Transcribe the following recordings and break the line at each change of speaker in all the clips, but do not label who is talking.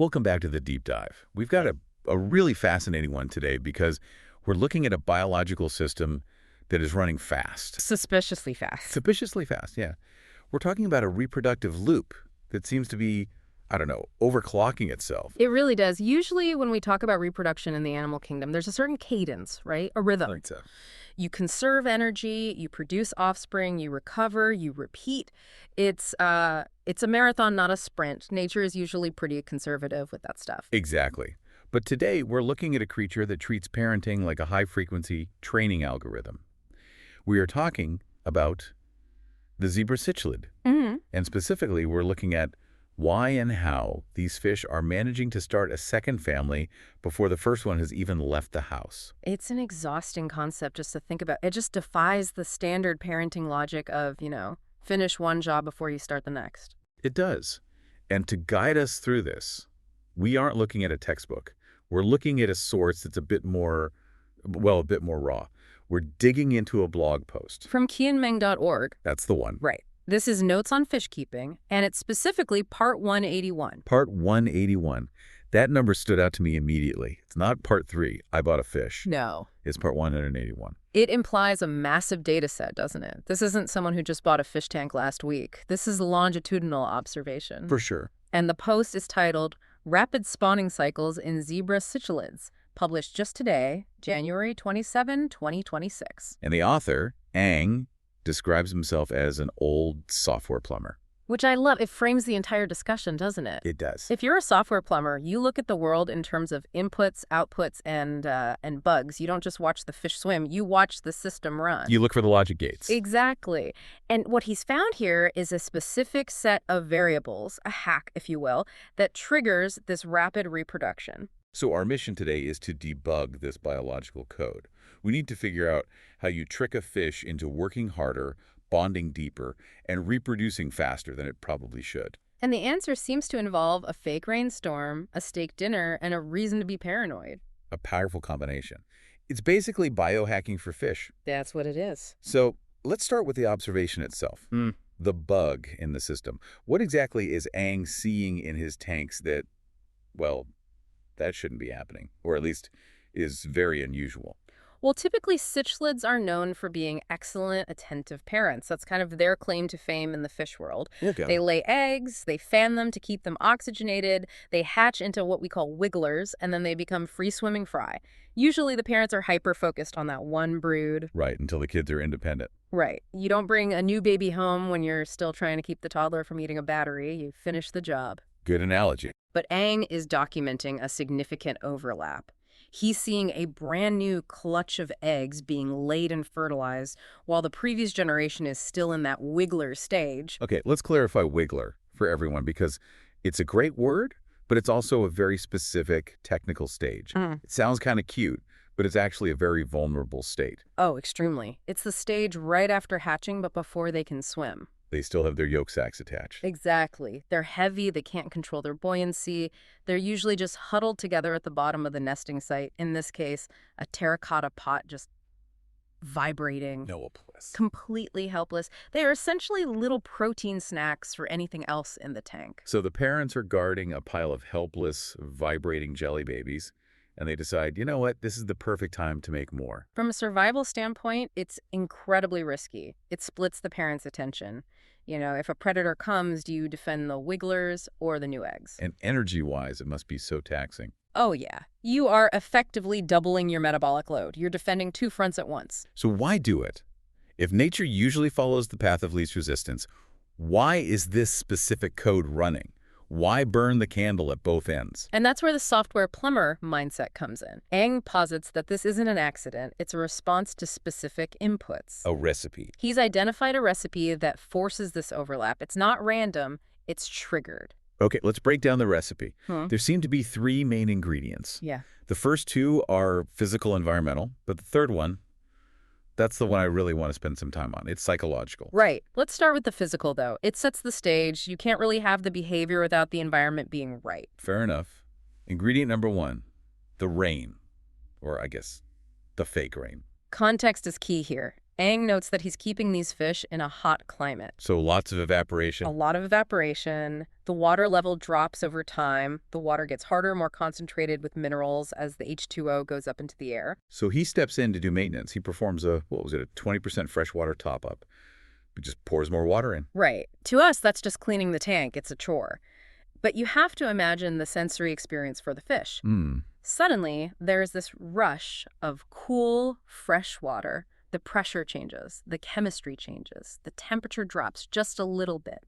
Welcome back to the deep dive. We've got a really fascinating one today because we're looking at a biological system that is running fast.
Suspiciously fast.
Suspiciously fast, yeah. We're talking about a reproductive loop that seems to be, I don't know, overclocking itself.
It really does. Usually when we talk about reproduction in the animal kingdom, there's a certain cadence, right? A rhythm.
I think so.
You conserve energy, you produce offspring, you recover, you repeat. It's a marathon, not a sprint. Nature is usually pretty conservative with that stuff.
Exactly. But today we're looking at a creature that treats parenting like a high-frequency training algorithm. We are talking about the zebra cichlid.
Mm-hmm.
And specifically, we're looking at why and how these fish are managing to start a second family before the first one has even left the house.
It's an exhausting concept just to think about. It just defies the standard parenting logic of, finish one job before you start the next.
It does. And to guide us through this, we aren't looking at a textbook. We're looking at a source that's a bit more raw. We're digging into a blog post.
From qianmeng.org.
That's the one.
Right. This is Notes on Fishkeeping, and it's specifically Part 181.
Part 181. That number stood out to me immediately. It's not Part 3, I bought a fish.
No.
It's Part 181.
It implies a massive data set, doesn't it? This isn't someone who just bought a fish tank last week. This is longitudinal observation.
For sure.
And the post is titled Rapid Spawning Cycles in Zebra Cichlids, published just today, January 27, 2026.
And the author, Ang, describes himself as an old software plumber.
Which I love. It frames the entire discussion, doesn't it?
It does.
If you're a software plumber, you look at the world in terms of inputs, outputs, and bugs. You don't just watch the fish swim. You watch the system run.
You look for the logic gates.
Exactly. And what he's found here is a specific set of variables, a hack, if you will, that triggers this rapid reproduction.
So our mission today is to debug this biological code. We need to figure out how you trick a fish into working harder, bonding deeper, and reproducing faster than it probably should.
And the answer seems to involve a fake rainstorm, a steak dinner, and a reason to be paranoid.
A powerful combination. It's basically biohacking for fish.
That's what it is.
So let's start with the observation itself. The bug in the system. What exactly is Ang seeing in his tanks that, well, that shouldn't be happening, or at least is very unusual?
Well, typically cichlids are known for being excellent, attentive parents. That's kind of their claim to fame in the fish world.
Okay.
They lay eggs, they fan them to keep them oxygenated, they hatch into what we call wigglers, and then they become free-swimming fry. Usually the parents are hyper-focused on that one brood.
Right, until the kids are independent.
Right. You don't bring a new baby home when you're still trying to keep the toddler from eating a battery. You finish the job.
Good analogy.
But Ang is documenting a significant overlap. He's seeing a brand new clutch of eggs being laid and fertilized while the previous generation is still in that wiggler stage.
Okay, let's clarify wiggler for everyone because it's a great word, but it's also a very specific technical stage. It sounds kind of cute, but it's actually a very vulnerable state.
Oh, extremely. It's the stage right after hatching, but before they can swim.
They still have their yolk sacs attached.
Exactly. They're heavy, they can't control their buoyancy. They're usually just huddled together at the bottom of the nesting site. In this case, a terracotta pot just vibrating.
No bliss.
Completely helpless. They are essentially little protein snacks for anything else in the tank.
So the parents are guarding a pile of helpless, vibrating jelly babies, and they decide, you know what, this is the perfect time to make more.
From a survival standpoint, it's incredibly risky. It splits the parents' attention. If a predator comes, do you defend the wigglers or the new eggs?
And energy-wise, it must be so taxing.
Oh, yeah. You are effectively doubling your metabolic load. You're defending two fronts at once.
So why do it? If nature usually follows the path of least resistance, why is this specific code running? Why burn the candle at both ends?
And that's where the software plumber mindset comes in. Ang posits that this isn't an accident. It's a response to specific inputs.
A recipe.
He's identified a recipe that forces this overlap. It's not random. It's triggered.
Okay, let's break down the recipe. There seem to be three main ingredients.
Yeah.
The first two are physical, environmental, but the third one, that's the one I really want to spend some time on. It's psychological.
Right. Let's start with the physical, though. It sets the stage. You can't really have the behavior without the environment being right.
Fair enough. Ingredient number one, the rain, or I guess the fake rain.
Context is key here. Aang notes that he's keeping these fish in a hot climate.
So lots of
A
evaporation.
lot of evaporation. The water level drops over time. The water gets harder, more concentrated with minerals as the H2O goes up into the air.
So he steps in to do maintenance. He performs a 20% freshwater top-up. He just pours more water in.
Right. To us, that's just cleaning the tank. It's a chore. But you have to imagine the sensory experience for the fish. Suddenly, there's this rush of cool, fresh water. The pressure changes, the chemistry changes, the temperature drops just a little bit.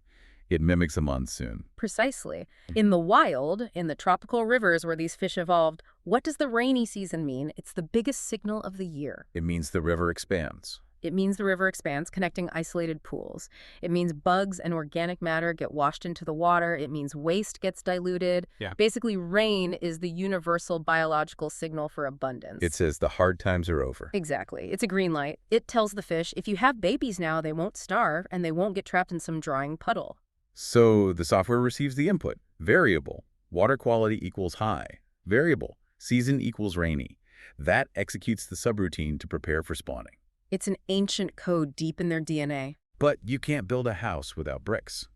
It mimics a monsoon.
Precisely. In the wild, in the tropical rivers where these fish evolved, what does the rainy season mean? It's the biggest signal of the year.
It means the river expands.
It means the river expands, connecting isolated pools. It means bugs and organic matter get washed into the water. It means waste gets diluted.
Yeah.
Basically, rain is the universal biological signal for abundance.
It says the hard times are over.
Exactly. It's a green light. It tells the fish, if you have babies now, they won't starve and they won't get trapped in some drying puddle.
So the software receives the input. Variable. Water quality equals high. Variable. Season equals rainy. That executes the subroutine to prepare for spawning.
It's an ancient code deep in their DNA.
But you can't build a house without bricks.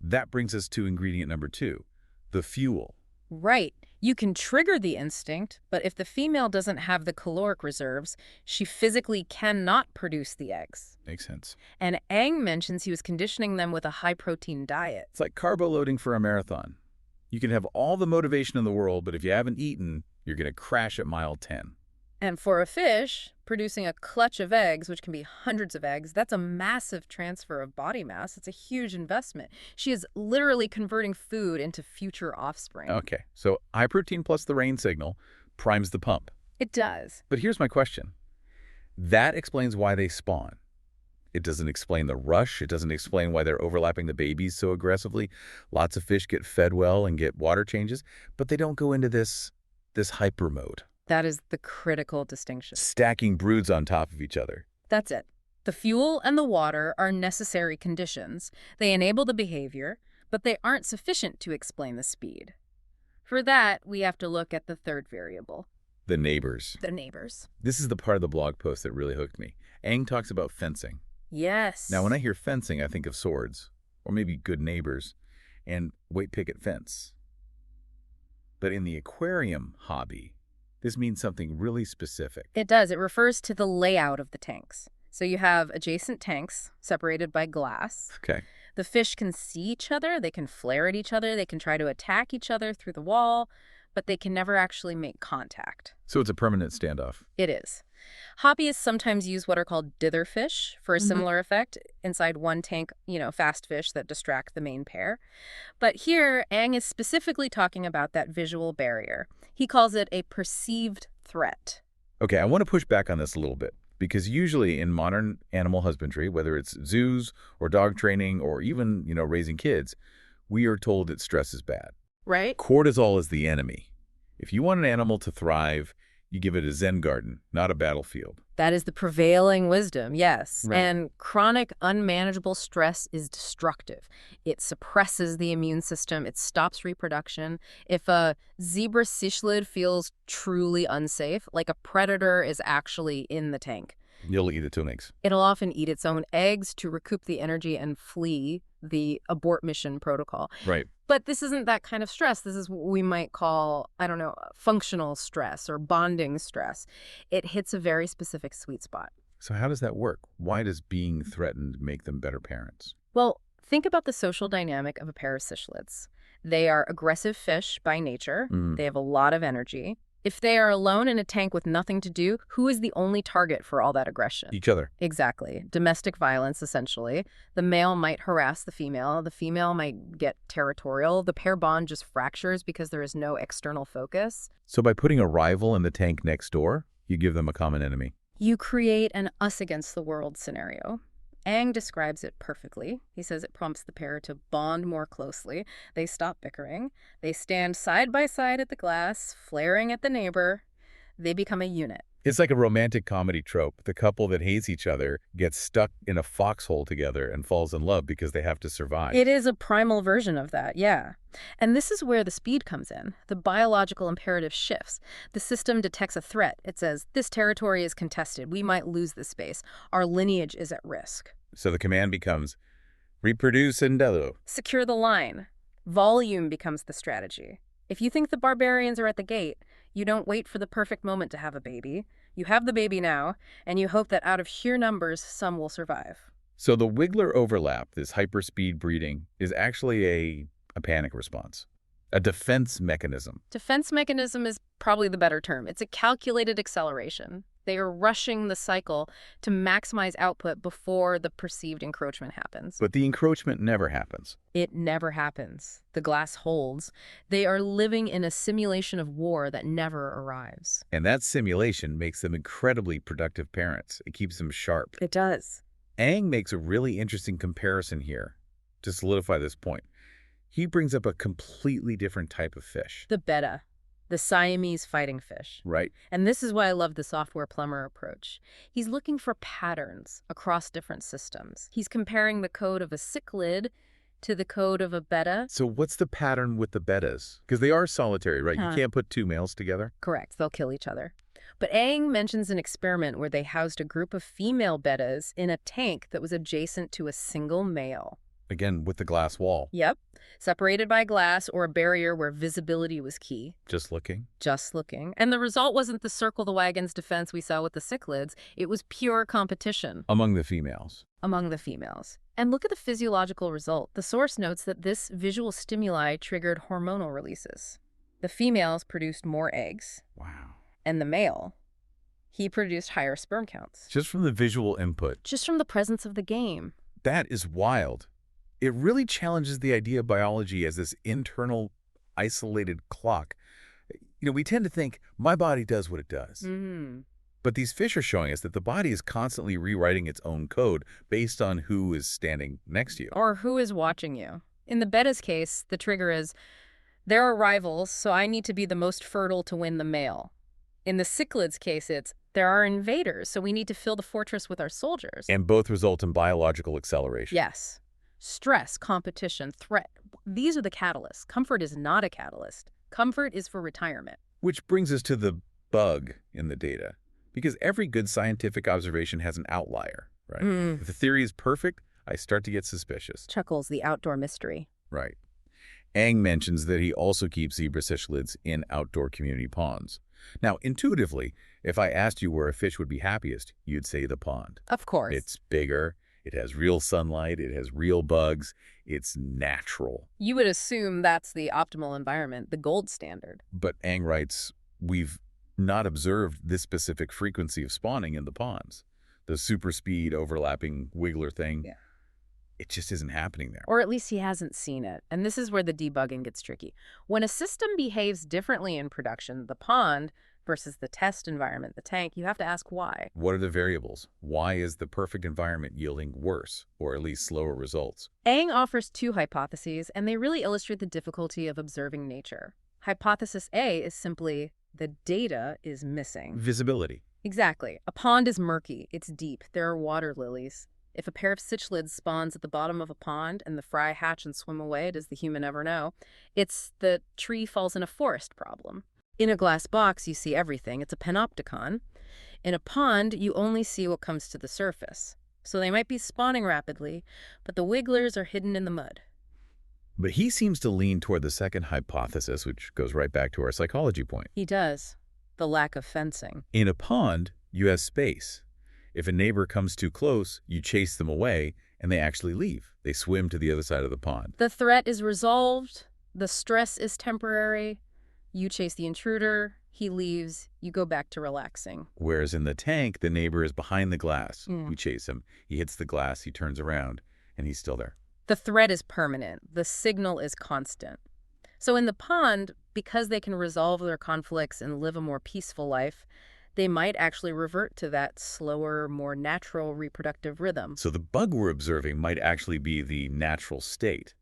That brings us to ingredient number 2, the fuel.
Right. You can trigger the instinct, but if the female doesn't have the caloric reserves, she physically cannot produce the eggs.
Makes sense.
And Aang mentions he was conditioning them with a high-protein diet.
It's like carbo loading for a marathon. You can have all the motivation in the world, but if you haven't eaten, you're going to crash at mile 10.
And for a fish, producing a clutch of eggs, which can be hundreds of eggs, that's a massive transfer of body mass. It's a huge investment. She is literally converting food into future offspring.
Okay, so high protein plus the rain signal primes the pump.
It does.
But here's my question. That explains why they spawn. It doesn't explain the rush. It doesn't explain why they're overlapping the babies so aggressively. Lots of fish get fed well and get water changes, but they don't go into this hyper mode.
That is the critical distinction.
Stacking broods on top of each other.
That's it. The fuel and the water are necessary conditions. They enable the behavior, but they aren't sufficient to explain the speed. For that, we have to look at the third variable.
The neighbors.
The neighbors.
This is the part of the blog post that really hooked me. Aang talks about fencing.
Yes.
Now, when I hear fencing, I think of swords, or maybe good neighbors, and white picket fence. But in the aquarium hobby, this means something really specific.
It does. It refers to the layout of the tanks. So you have adjacent tanks separated by glass.
Okay.
The fish can see each other. They can flare at each other. They can try to attack each other through the wall, but they can never actually make contact.
So it's a permanent standoff.
It is. Hobbyists sometimes use what are called dither fish for a similar effect inside one tank, fast fish that distract the main pair. But here, Aang is specifically talking about that visual barrier. He calls it a perceived threat.
Okay, I want to push back on this a little bit, because usually in modern animal husbandry, whether it's zoos or dog training or even, raising kids, we are told that stress is bad.
Right?
Cortisol is the enemy. If you want an animal to thrive, you give it a Zen garden, not a battlefield.
That is the prevailing wisdom, yes.
Right.
And chronic, unmanageable stress is destructive. It suppresses the immune system. It stops reproduction. If a Zebra Cichlid feels truly unsafe, like a predator is actually in the tank,
You'll eat its own eggs.
it'll often eat its own eggs to recoup the energy and flee, the abort mission protocol.
Right.
But this isn't that kind of stress. This is what we might call, functional stress or bonding stress. It hits a very specific sweet spot.
So how does that work? Why does being threatened make them better parents?
Well, think about the social dynamic of a pair of cichlids. They are aggressive fish by nature. They have a lot of energy. If they are alone in a tank with nothing to do, who is the only target for all that aggression?
Each other.
Exactly. Domestic violence, essentially. The male might harass the female. The female might get territorial. The pair bond just fractures because there is no external focus.
So by putting a rival in the tank next door, you give them a common enemy.
You create an us against the world scenario. Aang describes it perfectly. He says it prompts the pair to bond more closely. They stop bickering. They stand side by side at the glass, flaring at the neighbor. They become a unit.
It's like a romantic comedy trope. The couple that hates each other gets stuck in a foxhole together and falls in love because they have to survive.
It is a primal version of that, yeah. And this is where the speed comes in. The biological imperative shifts. The system detects a threat. It says, this territory is contested. We might lose this space. Our lineage is at risk.
So the command becomes, reproduce and dello.
Secure the line. Volume becomes the strategy. If you think the barbarians are at the gate, you don't wait for the perfect moment to have a baby. You have the baby now, and you hope that out of sheer numbers, some will survive.
So the Wiggler overlap, this hyperspeed breeding, is actually a panic response, a defense mechanism.
Defense mechanism is probably the better term. It's a calculated acceleration. They are rushing the cycle to maximize output before the perceived encroachment happens.
But the encroachment never happens.
It never happens. The glass holds. They are living in a simulation of war that never arrives.
And that simulation makes them incredibly productive parents. It keeps them sharp.
It does.
Ang makes a really interesting comparison here to solidify this point. He brings up a completely different type of fish.
The betta, the Siamese fighting fish.
Right.
And this is why I love the software plumber approach. He's looking for patterns across different systems. He's comparing the code of a cichlid to the code of a betta.
So what's the pattern with the bettas? Because they are solitary, right? You can't put two males together.
Correct. They'll kill each other. But Ang mentions an experiment where they housed a group of female bettas in a tank that was adjacent to a single male.
Again, with the glass wall.
Yep. Separated by glass or a barrier where visibility was key.
Just looking.
Just looking. And the result wasn't the circle the wagons defense we saw with the cichlids. It was pure competition.
Among the females.
Among the females. And look at the physiological result. The source notes that this visual stimuli triggered hormonal releases. The females produced more eggs.
Wow.
And the male, he produced higher sperm counts.
Just from the visual input.
Just from the presence of the game.
That is wild. It really challenges the idea of biology as this internal, isolated clock. You know, we tend to think, my body does what it does. But these fish are showing us that the body is constantly rewriting its own code based on who is standing next to you.
Or who is watching you. In the Bettas case, the trigger is, there are rivals, so I need to be the most fertile to win the male. In the cichlids case, it's, there are invaders, so we need to fill the fortress with our soldiers.
And both result in biological acceleration.
Yes. Stress, competition, threat. These are the catalysts. Comfort is not a catalyst. Comfort is for retirement.
Which brings us to the bug in the data. Because every good scientific observation has an outlier, right? If the theory is perfect, I start to get suspicious.
Chuckles, the outdoor mystery.
Right. Ang mentions that he also keeps zebra cichlids in outdoor community ponds. Now, intuitively, if I asked you where a fish would be happiest, you'd say the pond.
Of course.
It's bigger, it has real sunlight, it has real bugs, it's natural.
You would assume that's the optimal environment, the gold standard.
But Ang writes, we've not observed this specific frequency of spawning in the ponds. The super speed overlapping wiggler thing, it just isn't happening there.
Or at least he hasn't seen it. And this is where the debugging gets tricky. When a system behaves differently in production, the pond versus the test environment, the tank, you have to ask why.
What are the variables? Why is the perfect environment yielding worse, or at least slower results?
Ang offers two hypotheses, and they really illustrate the difficulty of observing nature. Hypothesis A is simply, the data is missing.
Visibility.
Exactly. A pond is murky. It's deep. There are water lilies. If a pair of cichlids spawns at the bottom of a pond and the fry hatch and swim away, does the human ever know? It's the tree falls in a forest problem. In a glass box, you see everything. It's a panopticon. In a pond, you only see what comes to the surface. So they might be spawning rapidly, but the wigglers are hidden in the mud.
But he seems to lean toward the second hypothesis, which goes right back to our psychology point.
He does. The lack of fencing.
In a pond, you have space. If a neighbor comes too close, you chase them away, and they actually leave. They swim to the other side of the pond.
The threat is resolved. The stress is temporary. You chase the intruder. He leaves. You go back to relaxing.
Whereas in the tank, the neighbor is behind the glass. We chase him. He hits the glass. He turns around, and he's still there.
The threat is permanent. The signal is constant. So in the pond, because they can resolve their conflicts and live a more peaceful life, they might actually revert to that slower, more natural reproductive rhythm.
So the bug we're observing might actually be the natural state.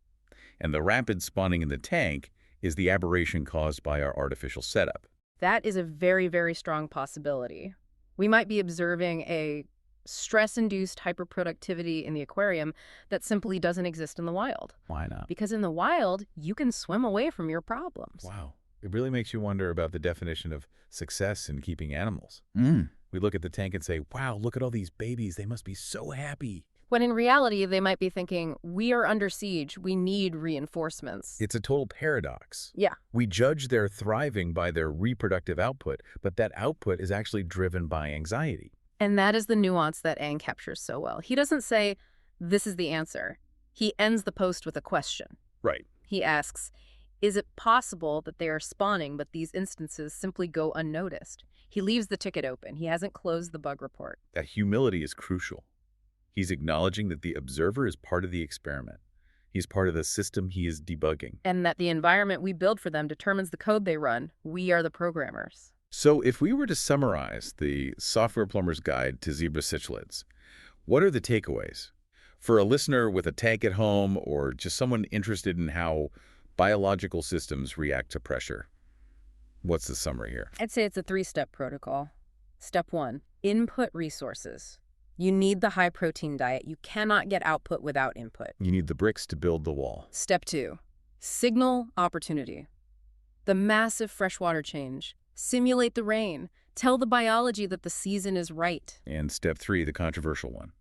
And the rapid spawning in the tank is the aberration caused by our artificial setup.
That is a very, very strong possibility. We might be observing a stress-induced hyperproductivity in the aquarium that simply doesn't exist in the wild.
Why not?
Because in the wild, you can swim away from your problems.
Wow. It really makes you wonder about the definition of success in keeping animals. We look at the tank and say, wow, look at all these babies. They must be so happy.
When in reality, they might be thinking, we are under siege. We need reinforcements.
It's a total paradox.
Yeah.
We judge their thriving by their reproductive output, but that output is actually driven by anxiety.
And that is the nuance that Aang captures so well. He doesn't say, this is the answer. He ends the post with a question.
Right.
He asks, is it possible that they are spawning, but these instances simply go unnoticed? He leaves the ticket open. He hasn't closed the bug report.
That humility is crucial. He's acknowledging that the observer is part of the experiment. He's part of the system he is debugging.
And that the environment we build for them determines the code they run. We are the programmers.
So if we were to summarize the Software Plumber's Guide to Zebra Cichlids, what are the takeaways? For a listener with a tank at home or just someone interested in how biological systems react to pressure, what's the summary here?
I'd say it's a 3-step protocol. Step 1, input resources. You need the high-protein diet. You cannot get output without input.
You need the bricks to build the wall.
Step 2, signal opportunity. The massive freshwater change. Simulate the rain. Tell the biology that the season is right.
And step 3, the controversial one.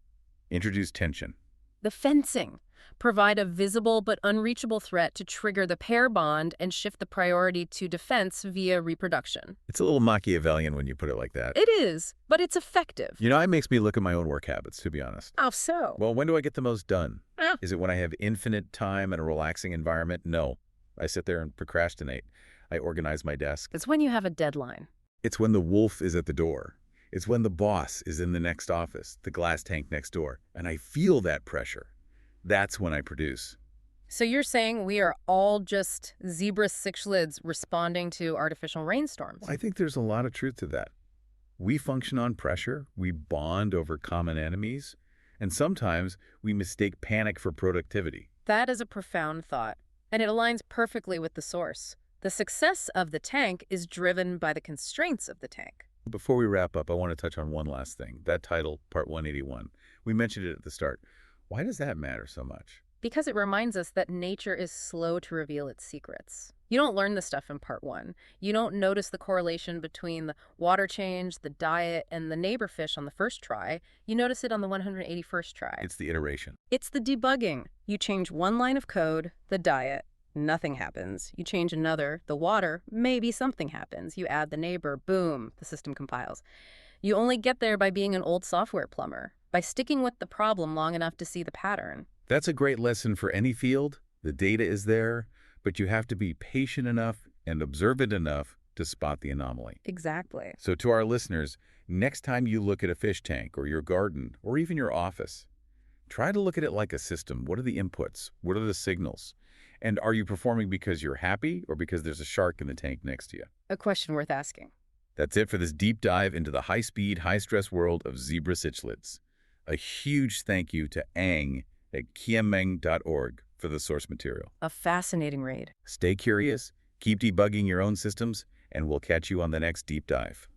Introduce tension.
The fencing. Provide a visible but unreachable threat to trigger the pair bond and shift the priority to defense via reproduction.
It's a little Machiavellian when you put it like that.
It is, but it's effective.
You know, it makes me look at my own work habits, to be honest.
How so?
Well, when do I get the most done? Is it when I have infinite time and a relaxing environment? No. I sit there and procrastinate. I organize my desk.
It's when you have a deadline.
It's when the wolf is at the door. It's when the boss is in the next office, the glass tank next door, and I feel that pressure. That's when I produce.
So you're saying we are all just Zebra Cichlids responding to artificial rainstorms?
I think there's a lot of truth to that. We function on pressure, we bond over common enemies, and sometimes we mistake panic for productivity.
That is a profound thought, and it aligns perfectly with the source. The success of the tank is driven by the constraints of the tank.
Before we wrap up, I want to touch on one last thing. That title, Part 181. We mentioned it at the start. Why does that matter so much?
Because it reminds us that nature is slow to reveal its secrets. You don't learn this stuff in Part 1. You don't notice the correlation between the water change, the diet, and the neighbor fish on the first try. You notice it on the 181st try.
It's the iteration.
It's the debugging. You change one line of code, the diet, nothing happens. You change another, the water, maybe something happens. You add the neighbor, boom, the system compiles. You only get there by being an old software plumber, by sticking with the problem long enough to see the pattern.
That's a great lesson for any field. The data is there, but you have to be patient enough and observant enough to spot the anomaly.
Exactly.
So to our listeners, next time you look at a fish tank or your garden or even your office, try to look at it like a system. What are the inputs? What are the signals? And are you performing because you're happy or because there's a shark in the tank next to you?
A question worth asking.
That's it for this deep dive into the high-speed, high-stress world of Zebra Cichlids. A huge thank you to Aang at kiameng.org for the source material.
A fascinating read.
Stay curious, keep debugging your own systems, and we'll catch you on the next deep dive.